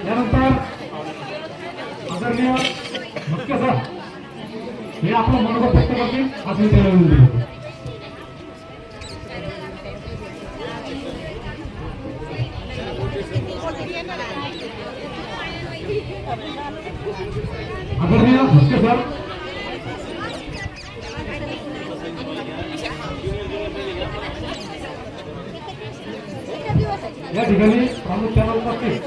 यानंतर आदरणीय मुख्य सर हे आपलं मनोगत व्यक्त करतील असं मी त्याला विनंती करतो. आदरणीय मुख्य सर या ठिकाणी प्रामुख्याने उपस्थित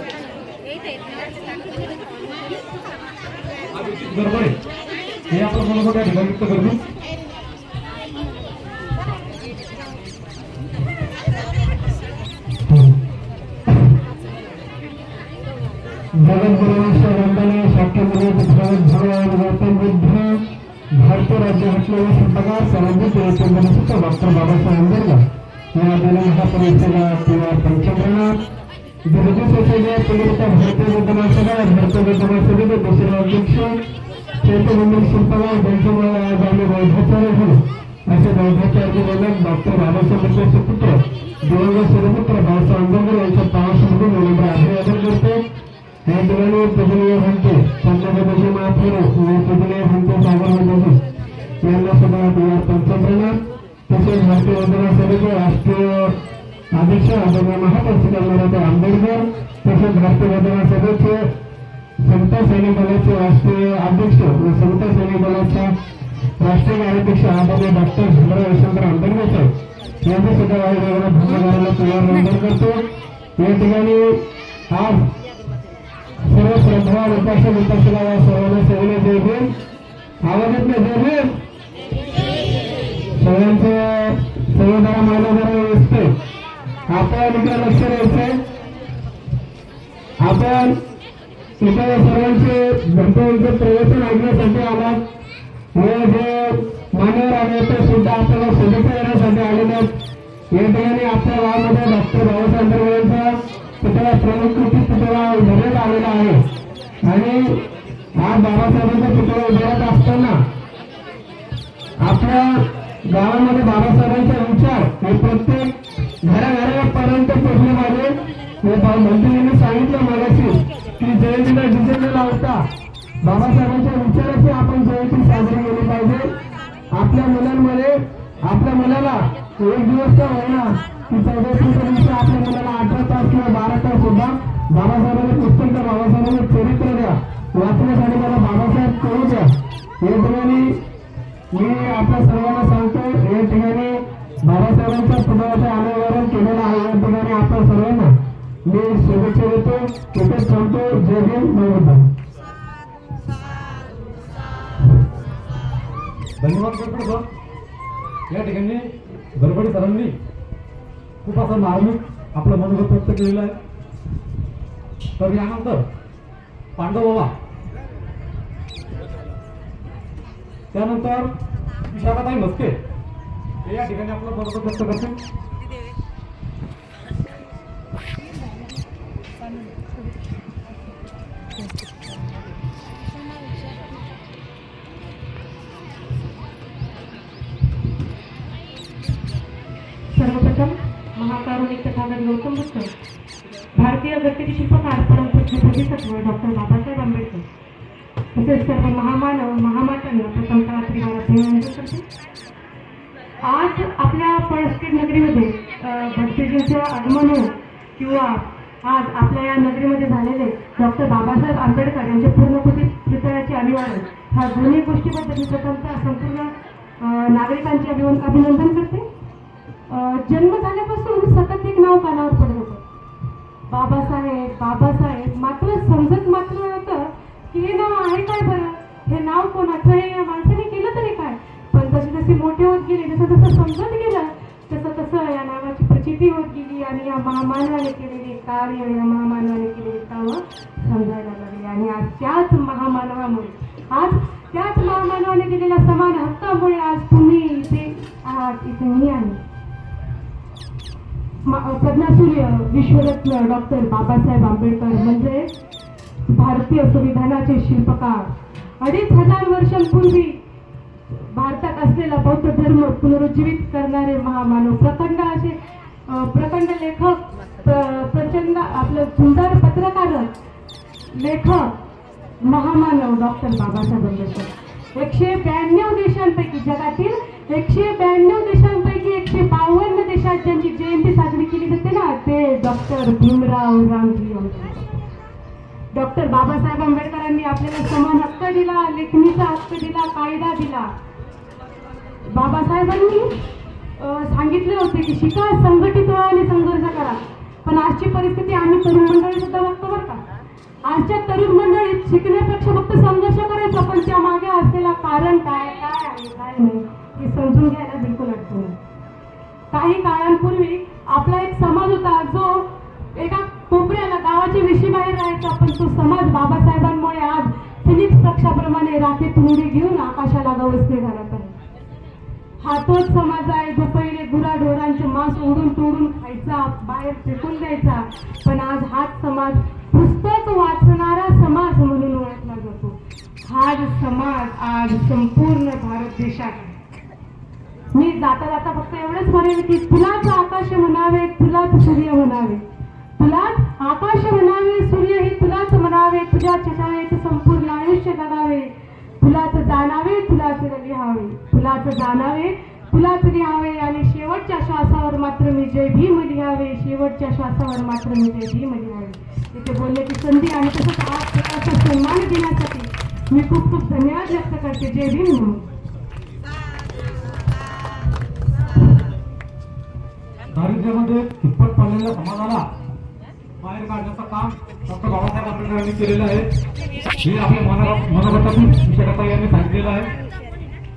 गडबडे हे आपण मनोगत या ठिकाणी व्यक्त करतो. भारतीय राज्य घटनेवर शिल्पकार संबंधित डॉक्टर बाबासाहेब आंबेडकर या महापरिषदेला किंवा पंचकर्णा विरोधी सोसायटी भारतीय विद्यमान सभेचे दुसरे अध्यक्ष चैतन्य शिल्पकार त्यांच्यामुळे आज आम्ही वैद्याचार्य झालो. असे वैद्याचार्य जनक डॉक्टर बाबासाहेब आंबेडकरचे पुत्र दिवंगत सूर्यपुत्र बाबासाहेब आंबेडकर यांच्या पावसामध्ये विनम्र अभिवादन करतो. या ठिकाणी पूजनीय म्हणते चंद्रप्रदेशी महाफेरो पूजनीय म्हणते सागर मंडळी यांना सुद्धा पंचकर्णा तसेच भारतीय विद्यमान सभेचे राष्ट्रीय अध्यक्ष आदरणीय महापरिषद आंबेडकर तसेच भारतीय विद्यमान सभेचे समता सैनिक दलाचे राष्ट्रीय अध्यक्ष व समता सैनिक दलाच्या राष्ट्रीय कार्याध्यक्ष आदरणीय डॉक्टर भीमराव यशवंतराव आंबेडकर साहेब यांनी सुद्धा वायुदेवाला भंग करायला नंदन करतो. या ठिकाणी आज सर्व श्रद्धा उपासक उपासना या सर्वांना सेवेला जय भीम. आवाजात जय भीम. सगळ्यांचं सगळं महिला दिसते. आपण इकडे लक्ष द्यायचंय. आपण इथे सर्वांचे गणपतीचे प्रवचन ऐकण्यासाठी आलात व जे मान्यवर आले ते सुद्धा आपल्याला शुभेच्छा देण्यासाठी आलेले आहेत. या ठिकाणी आपल्या गावामध्ये डॉक्टर बाबासाहेब आंबेडकर यांचा पुतळा प्रमुख कृती पुतळा उभारण्यात आलेला आहे आणि हा बाबासाहेबांचा पुतळा उभारत असताना आपल्या गावामध्ये बाबासाहेबांचे विचार हे प्रत्येक घराघरापर्यंत पोहोचले पाहिजे. मंत्र्यांनी सांगितलं मागाशी की जयंतीला डिझेल लावता बाबासाहेबांच्या विचाराची आपण जयंती साजरी केली पाहिजे. आपल्या मुलांमध्ये आपल्या मुलाला एक दिवस तर होईना की 14 दिवशी आपल्या मुलाला 18 तास किंवा 12 तास सुद्धा बाबासाहेबांचे पुस्तक तर बाबासाहेबांचे चरित्र द्या वाचण्यासाठी मला बाबासाहेब करू द्या. या ठिकाणी मी आपल्या सर्वांना सांगतो या ठिकाणी बाबासाहेबांच्या पुतळ्याचे अनावरण केलेलं आहे. या ठिकाणी आपल्या सर्वांना मी शुभेच्छा देतो. तिथेच सांगतो जय भीम नमस्कार. धन्यवाद सर. या ठिकाणी गडबडी सरांनी खूप असं मार्मिक आपलं मनोगत व्यक्त केलेलं आहे. तर यानंतर पांडव बाबा त्यानंतर विशाखाताई मस्के हे या ठिकाणी आपलं मनोगत व्यक्त करतील. सर्वप्रथम महाकारुणिक तथागत गौतम बुद्ध भारतीय गणपती शिल्पकार परमपूज्य बोधिसत्व डॉक्टर बाबासाहेब आंबेडकर तसेच सर्व महामानव महामातांना प्रथम काळात अभिवादन करते. आज आपल्या पळसखेड नगरीमध्ये भटजींचे आगमन हो किंवा आज आपल्या या नगरीमध्ये झालेले डॉक्टर बाबासाहेब आंबेडकर यांच्या पूर्णकृती पुतळ्याचे अभिवादन ह्या दोन्ही गोष्टीबद्दल मी प्रथमतः संपूर्ण नागरिकांचे अभिनंदन करते. जन्म झाल्यापासून सतत एक नाव कानावर पडत होतं बाबासाहेब बाबासाहेब. मात्र समजत मात्र होतं की हे नाव आहे काय बरं, हे नाव कोणाचं, हे या माणसाने केलं तरी काय. पण जसे जसे मोठे होत गेले जसं जसं समजत गेलं तसं तसं या नावाची प्रचिती होत गेली आणि या महामानवाने केलेले कार्य या महामानवाने केलेली कामं समजायला लागली. आणि आज त्याच महामानवाने केलेल्या समान हक्कामुळे आज तुम्ही इथे आहात, इथे मी आहे. प्रज्ञासूर्य विश्वरत्न डॉक्टर बाबासाहेब आंबेडकर म्हणजे भारतीय संविधानाचे शिल्पकार. 2500 वर्षांपूर्वी भारतात असलेला बौद्ध धर्म पुनरुज्जीवित करणारे महामानव. प्रखंड असे प्रखंड लेखक, प्रचंड आपलं सुंदर पत्रकार, लेखक, महामानव डॉक्टर बाबासाहेब आंबेडकर. 192 देशांपैकी, जगातील 192 देशांपैकी 152 देशात ज्यांची जयंती साजरी केली जाते ना, ते डॉक्टर भीमराव रामजी आंबेडकर. डॉक्टर बाबासाहेब आंबेडकरांनी आपल्याला समान हक्क दिला, लेखणीचा हक्क दिला, कायदा दिला. बाबासाहेबांनी सांगितले होते की शिका, संघटित व्हा आणि संघर्ष करा. पण आजची परिस्थिती आम्ही तरुण मंडळी सुद्धा बघतो बरं का. आजच्या तरुण मंडळीत शिकण्यापेक्षा फक्त संघर्ष करायचा, पण त्या मागे असलेला कारण काय आहे काय नाही हे समजून घ्यायला बिलकुल अडचण नाही. काही काळांपूर्वी आपला एक समाज होता जो एका कोपऱ्याला गावाच्या विशीबाहेर राहायचा, पण तो समाज बाबासाहेबांमुळे आज फिनिक्स पक्षाप्रमाणे राखेत उडी घेऊन आकाशाला गवसणी घालत आहे. हा तोच समाज आहे जो पहिले गुराढोरांचे मांस ओढून तोडून खायचा, बाहेर फेकून द्यायचा, पण आज हाच समाज पुस्तक वाचणारा समाज म्हणून ओळखला जातो. हाच समाज आज संपूर्ण भारत देशात आहे. मी जाता जाता फक्त एवढंच म्हणेन की तुलाच आकाश म्हणावे, तुलाच सूर्य म्हणावे, तुलाच आकाश म्हणावे, सूर्य हे तुलाच म्हणावे, तुझ्या छटायेत संपूर्ण आयुष्य जगावे, तुलाच जाणावे, तुलाच लिहावे, तुलाच जाणावे, तुलाच लिहावे, आणि शेवटच्या श्वासावर मात्र मी जय भीम लिहावे, शेवटच्या श्वासावर मात्र मी जय भीम लिहावे. तिथे बोलण्याची संधी आणि तसंच आज स्वतःचा सन्मान देण्यासाठी मी खूप खूप धन्यवाद व्यक्त करते. जय भीम म्हणून दारिद्र्यामध्ये तिप्पट पडलेल्या समाजाला बाहेर काढण्याचं काम डॉक्टर बाबासाहेब आंबेडकरांनी केलेलं आहे. हे आपल्या मनोगतातून शेकाताई यांनी सांगितलेलं आहे.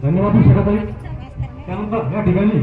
धन्यवाद शेकाताई. त्यानंतर या ठिकाणी